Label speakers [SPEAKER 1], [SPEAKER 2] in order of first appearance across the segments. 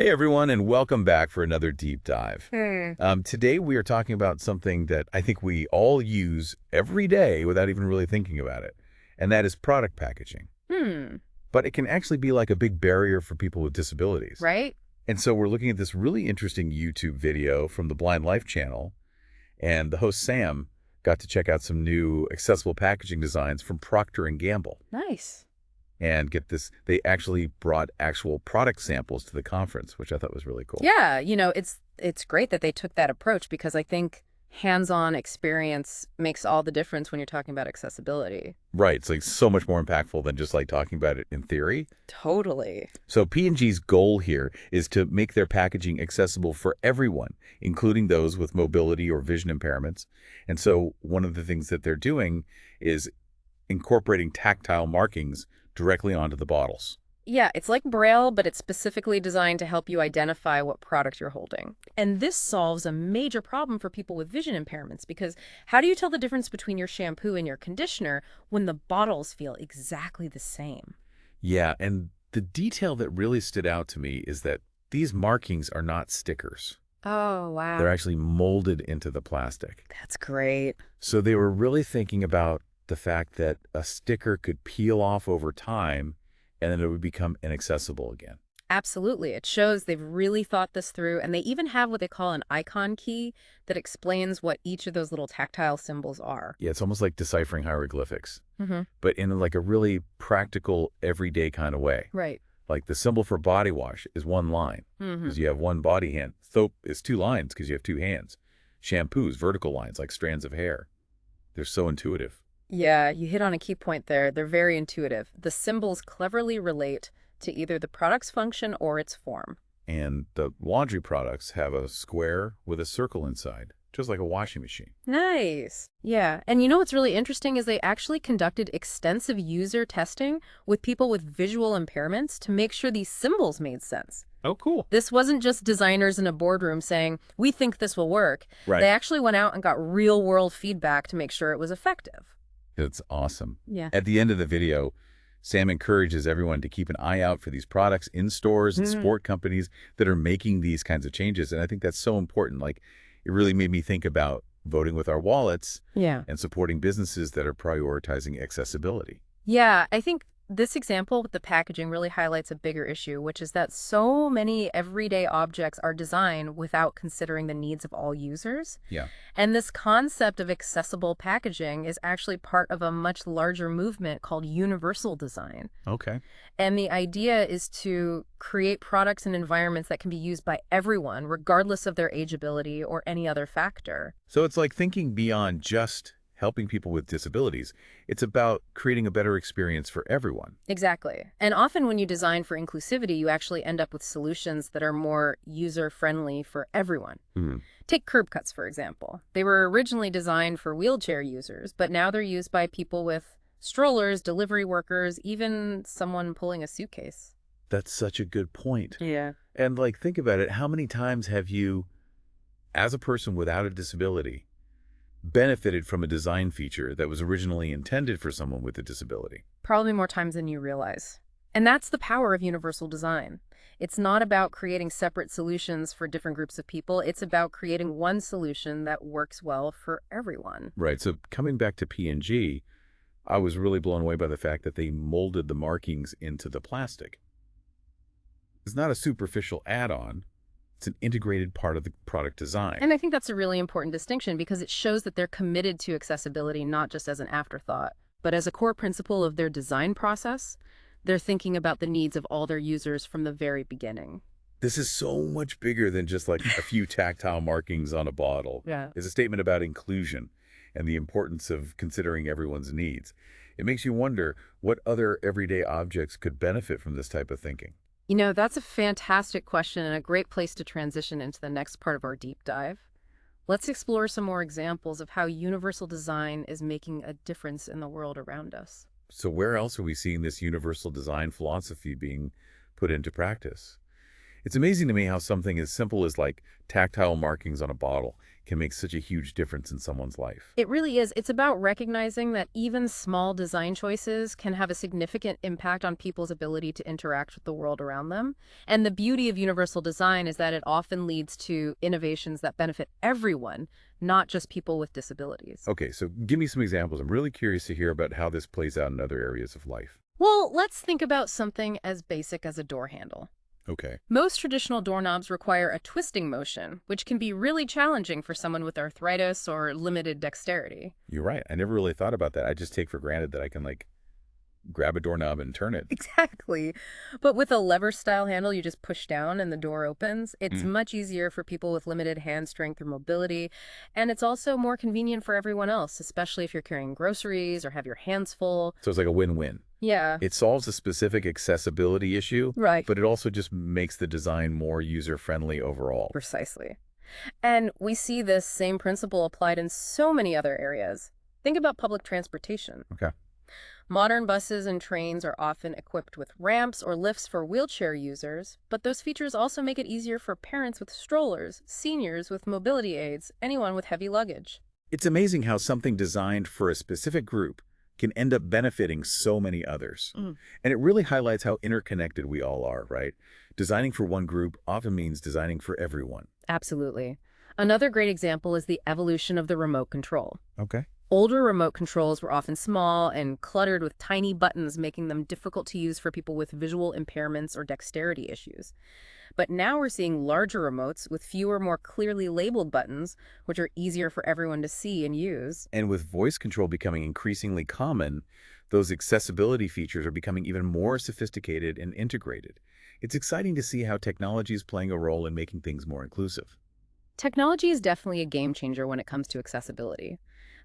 [SPEAKER 1] Hey everyone, and welcome back for another deep dive.
[SPEAKER 2] Hmm.
[SPEAKER 1] Today we are talking about something that I think we all use every day without even really thinking about it, and that is product packaging.
[SPEAKER 2] Hmm.
[SPEAKER 1] But it can actually be like a big barrier for people with disabilities.
[SPEAKER 2] Right?
[SPEAKER 1] And so we're looking at this really interesting YouTube video from the Blind Life channel, and the host Sam got to check out some new accessible packaging designs from Procter and Gamble.
[SPEAKER 2] Nice.
[SPEAKER 1] And get this, they actually brought actual product samples to the conference, which I thought was really cool.
[SPEAKER 2] Yeah, it's great that they took that approach because I think hands-on experience makes all the difference when you're talking about accessibility.
[SPEAKER 1] Right. It's like so much more impactful than just like talking about it in theory.
[SPEAKER 2] Totally.
[SPEAKER 1] So P&G's goal here is to make their packaging accessible for everyone, including those with mobility or vision impairments. And so one of the things that they're doing is incorporating tactile markings directly onto the bottles.
[SPEAKER 2] Yeah, it's like Braille, but it's specifically designed to help you identify what product you're holding. And this solves a major problem for people with vision impairments because how do you tell the difference between your shampoo and your conditioner when the bottles feel exactly the same?
[SPEAKER 1] Yeah, and the detail that really stood out to me is that these markings are not stickers.
[SPEAKER 2] Oh,
[SPEAKER 1] They're
[SPEAKER 2] wow.
[SPEAKER 1] actually molded into the plastic.
[SPEAKER 2] That's great.
[SPEAKER 1] So they were really thinking about the fact that a sticker could peel off over time and then it would become inaccessible again.
[SPEAKER 2] Absolutely. It shows they've really thought this through, and they even have what they call an icon key that explains what each of those little tactile symbols are.
[SPEAKER 1] Yeah, it's almost like deciphering hieroglyphics,
[SPEAKER 2] Hmm.
[SPEAKER 1] but in like a really practical, everyday kind of way.
[SPEAKER 2] Right.
[SPEAKER 1] Like the symbol for body wash is one line
[SPEAKER 2] Hmm.
[SPEAKER 1] because you have one body hand. Soap is two lines because you have two hands. Shampoos, vertical lines like strands of hair. They're so intuitive.
[SPEAKER 2] Yeah, you hit on a key point there. They're very intuitive. The symbols cleverly relate to either the product's function or its form.
[SPEAKER 1] And the laundry products have a square with a circle inside, just like a washing machine.
[SPEAKER 2] Nice. Yeah. And you know what's really interesting is they actually conducted extensive user testing with people with visual impairments to make sure these symbols made sense.
[SPEAKER 1] Oh, cool.
[SPEAKER 2] This wasn't just designers in a boardroom saying, we think this will work.
[SPEAKER 1] Right.
[SPEAKER 2] They actually went out and got real world feedback to make sure it was effective.
[SPEAKER 1] It's awesome.
[SPEAKER 2] Yeah.
[SPEAKER 1] At the end of the video, Sam encourages everyone to keep an eye out for these products in stores and
[SPEAKER 2] Mhm.
[SPEAKER 1] sport companies that are making these kinds of changes. And I think that's so important. Like, it really made me think about voting with our wallets
[SPEAKER 2] Yeah.
[SPEAKER 1] and supporting businesses that are prioritizing accessibility.
[SPEAKER 2] Yeah, I think this example with the packaging really highlights a bigger issue, which is that so many everyday objects are designed without considering the needs of all users.
[SPEAKER 1] Yeah.
[SPEAKER 2] And this concept of accessible packaging is actually part of a much larger movement called universal design.
[SPEAKER 1] Okay.
[SPEAKER 2] And the idea is to create products and environments that can be used by everyone, regardless of their ageability or any other factor.
[SPEAKER 1] So it's like thinking beyond just helping people with disabilities. It's about creating a better experience for everyone.
[SPEAKER 2] Exactly. And often when you design for inclusivity, you actually end up with solutions that are more user-friendly for everyone.
[SPEAKER 1] Hmm.
[SPEAKER 2] Take curb cuts, for example. They were originally designed for wheelchair users, but now they're used by people with strollers, delivery workers, even someone pulling a suitcase.
[SPEAKER 1] That's such a good point.
[SPEAKER 2] Yeah.
[SPEAKER 1] And like, think about it. How many times have you, as a person without a disability, benefited from a design feature that was originally intended for someone with a disability?
[SPEAKER 2] Probably more times than you realize. And that's the power of universal design. It's not about creating separate solutions for different groups of people. It's about creating one solution that works well for everyone.
[SPEAKER 1] Right. So coming back to P&G, I was really blown away by the fact that they molded the markings into the plastic. It's not a superficial add-on. It's an integrated part of the product design.
[SPEAKER 2] And I think that's a really important distinction because it shows that they're committed to accessibility not just as an afterthought, but as a core principle of their design process. They're thinking about the needs of all their users from the very beginning.
[SPEAKER 1] This is so much bigger than just like a few tactile markings on a bottle.
[SPEAKER 2] Yeah.
[SPEAKER 1] It's a statement about inclusion and the importance of considering everyone's needs. It makes you wonder what other everyday objects could benefit from this type of thinking.
[SPEAKER 2] You know, that's a fantastic question and a great place to transition into the next part of our deep dive. Let's explore some more examples of how universal design is making a difference in the world around us.
[SPEAKER 1] So where else are we seeing this universal design philosophy being put into practice? It's amazing to me how something as simple as like tactile markings on a bottle can make such a huge difference in someone's life.
[SPEAKER 2] It really is. It's about recognizing that even small design choices can have a significant impact on people's ability to interact with the world around them. And the beauty of universal design is that it often leads to innovations that benefit everyone, not just people with disabilities.
[SPEAKER 1] Okay, so give me some examples. I'm really curious to hear about how this plays out in other areas of life.
[SPEAKER 2] Well, let's think about something as basic as a door handle.
[SPEAKER 1] Okay.
[SPEAKER 2] Most traditional doorknobs require a twisting motion, which can be really challenging for someone with arthritis or limited dexterity.
[SPEAKER 1] You're right. I never really thought about that. I just take for granted that I can like grab a doorknob and turn it.
[SPEAKER 2] Exactly. But with a lever-style handle you just push down and the door opens, it's
[SPEAKER 1] Mm.
[SPEAKER 2] much easier for people with limited hand strength or mobility, and it's also more convenient for everyone else, especially if you're carrying groceries or have your hands full.
[SPEAKER 1] So it's like a win-win.
[SPEAKER 2] Yeah,
[SPEAKER 1] It solves a specific accessibility issue,
[SPEAKER 2] right.
[SPEAKER 1] but it also just makes the design more user-friendly overall.
[SPEAKER 2] Precisely. And we see this same principle applied in so many other areas. Think about public transportation.
[SPEAKER 1] Okay.
[SPEAKER 2] Modern buses and trains are often equipped with ramps or lifts for wheelchair users, but those features also make it easier for parents with strollers, seniors with mobility aids, anyone with heavy luggage.
[SPEAKER 1] It's amazing how something designed for a specific group can end up benefiting so many others.
[SPEAKER 2] Mm.
[SPEAKER 1] And it really highlights how interconnected we all are, right? Designing for one group often means designing for everyone.
[SPEAKER 2] Absolutely. Another great example is the evolution of the remote control.
[SPEAKER 1] Okay.
[SPEAKER 2] Older remote controls were often small and cluttered with tiny buttons, making them difficult to use for people with visual impairments or dexterity issues. But now we're seeing larger remotes with fewer, more clearly labeled buttons, which are easier for everyone to see and use.
[SPEAKER 1] And with voice control becoming increasingly common, those accessibility features are becoming even more sophisticated and integrated. It's exciting to see how technology is playing a role in making things more inclusive.
[SPEAKER 2] Technology is definitely a game changer when it comes to accessibility.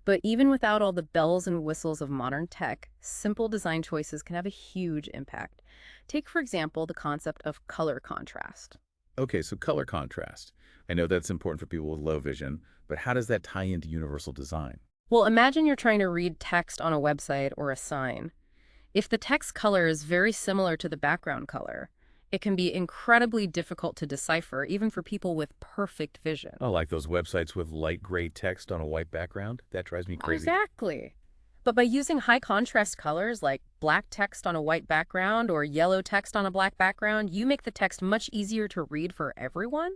[SPEAKER 2] But even without all the bells and whistles of modern tech, simple design choices can have a huge impact. Take, for example, the concept of color contrast.
[SPEAKER 1] Okay, so color contrast. I know that's important for people with low vision, but how does that tie into universal design?
[SPEAKER 2] Well, imagine you're trying to read text on a website or a sign. If the text color is very similar to the background color, it can be incredibly difficult to decipher, even for people with perfect vision.
[SPEAKER 1] Oh, like those websites with light gray text on a white background? That drives me crazy.
[SPEAKER 2] Exactly. But by using high contrast colors like black text on a white background or yellow text on a black background, you make the text much easier to read for everyone.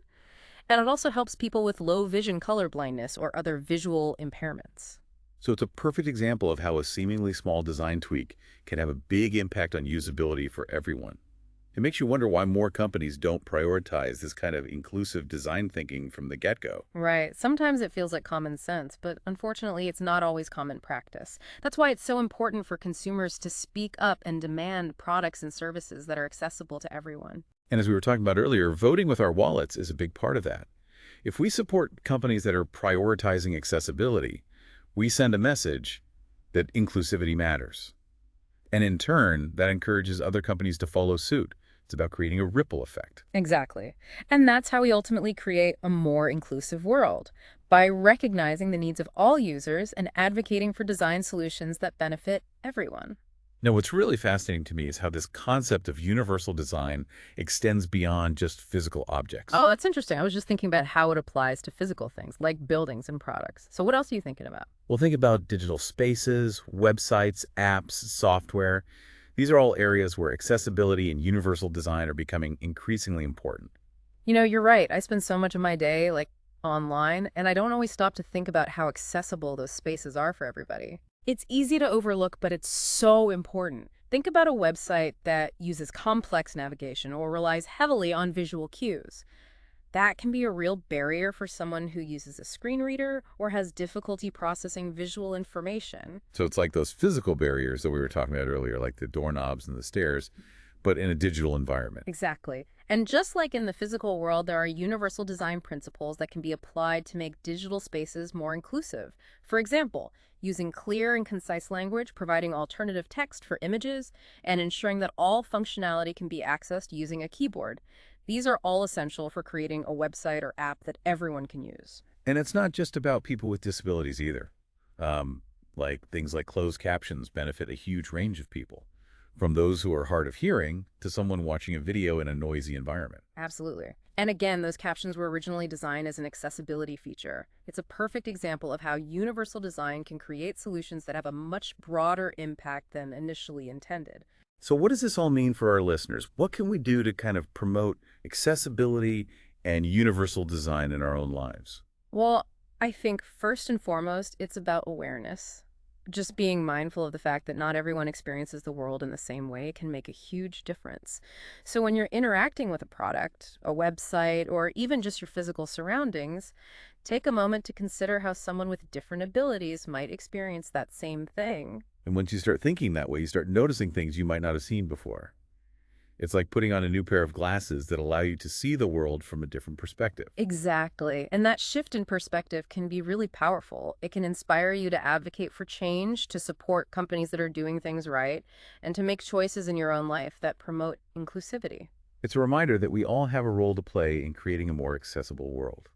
[SPEAKER 2] And it also helps people with low vision color blindness or other visual impairments.
[SPEAKER 1] So it's a perfect example of how a seemingly small design tweak can have a big impact on usability for everyone. It makes you wonder why more companies don't prioritize this kind of inclusive design thinking from the get-go.
[SPEAKER 2] Right. Sometimes it feels like common sense, but unfortunately, it's not always common practice. That's why it's so important for consumers to speak up and demand products and services that are accessible to everyone.
[SPEAKER 1] And as we were talking about earlier, voting with our wallets is a big part of that. If we support companies that are prioritizing accessibility, we send a message that inclusivity matters. And in turn, that encourages other companies to follow suit. It's about creating a ripple effect.
[SPEAKER 2] Exactly. And that's how we ultimately create a more inclusive world, by recognizing the needs of all users and advocating for design solutions that benefit everyone.
[SPEAKER 1] Now, what's really fascinating to me is how this concept of universal design extends beyond just physical objects.
[SPEAKER 2] Oh, that's interesting. I was just thinking about how it applies to physical things like buildings and products. So what else are you thinking about?
[SPEAKER 1] Well, think about digital spaces, websites, apps, software. These are all areas where accessibility and universal design are becoming increasingly important.
[SPEAKER 2] You know, you're right. I spend so much of my day online, and I don't always stop to think about how accessible those spaces are for everybody. It's easy to overlook, but it's so important. Think about a website that uses complex navigation or relies heavily on visual cues. That can be a real barrier for someone who uses a screen reader or has difficulty processing visual information.
[SPEAKER 1] So it's like those physical barriers that we were talking about earlier, like the doorknobs and the stairs, but in a digital environment.
[SPEAKER 2] Exactly. And just like in the physical world, there are universal design principles that can be applied to make digital spaces more inclusive. For example, using clear and concise language, providing alternative text for images, and ensuring that all functionality can be accessed using a keyboard. These are all essential for creating a website or app that everyone can use.
[SPEAKER 1] And it's not just about people with disabilities either. Like things like closed captions benefit a huge range of people. from those who are hard of hearing to someone watching a video in a noisy environment.
[SPEAKER 2] Absolutely. And again, those captions were originally designed as an accessibility feature. It's a perfect example of how universal design can create solutions that have a much broader impact than initially intended.
[SPEAKER 1] So what does this all mean for our listeners? What can we do to kind of promote accessibility and universal design in our own lives?
[SPEAKER 2] Well, I think first and foremost, it's about awareness. Just being mindful of the fact that not everyone experiences the world in the same way can make a huge difference. So when you're interacting with a product, a website, or even just your physical surroundings, take a moment to consider how someone with different abilities might experience that same thing.
[SPEAKER 1] And once you start thinking that way, you start noticing things you might not have seen before. It's like putting on a new pair of glasses that allow you to see the world from a different perspective.
[SPEAKER 2] Exactly. And that shift in perspective can be really powerful. It can inspire you to advocate for change, to support companies that are doing things right, and to make choices in your own life that promote inclusivity.
[SPEAKER 1] It's a reminder that we all have a role to play in creating a more accessible world.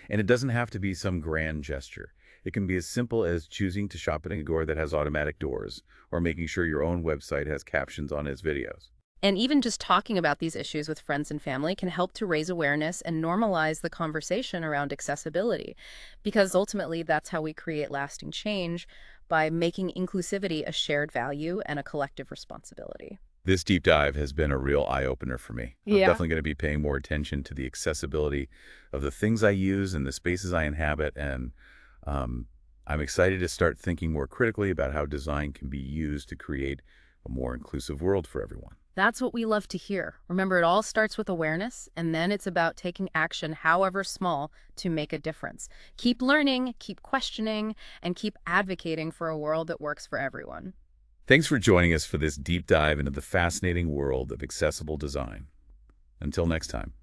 [SPEAKER 1] And it doesn't have to be some grand gesture. It can be as simple as choosing to shop at a store that has automatic doors, or making sure your own website has captions on its videos.
[SPEAKER 2] And even just talking about these issues with friends and family can help to raise awareness and normalize the conversation around accessibility, because ultimately that's how we create lasting change by making inclusivity a shared value and a collective responsibility.
[SPEAKER 1] This deep dive has been a real eye-opener for me. I'm
[SPEAKER 2] Yeah.
[SPEAKER 1] definitely going to be paying more attention to the accessibility of the things I use and the spaces I inhabit, and I'm excited to start thinking more critically about how design can be used to create a more inclusive world for everyone.
[SPEAKER 2] That's what we love to hear. Remember, it all starts with awareness, and then it's about taking action, however small, to make a difference. Keep learning, keep questioning, and keep advocating for a world that works for everyone.
[SPEAKER 1] Thanks for joining us for this deep dive into the fascinating world of accessible design. Until next time.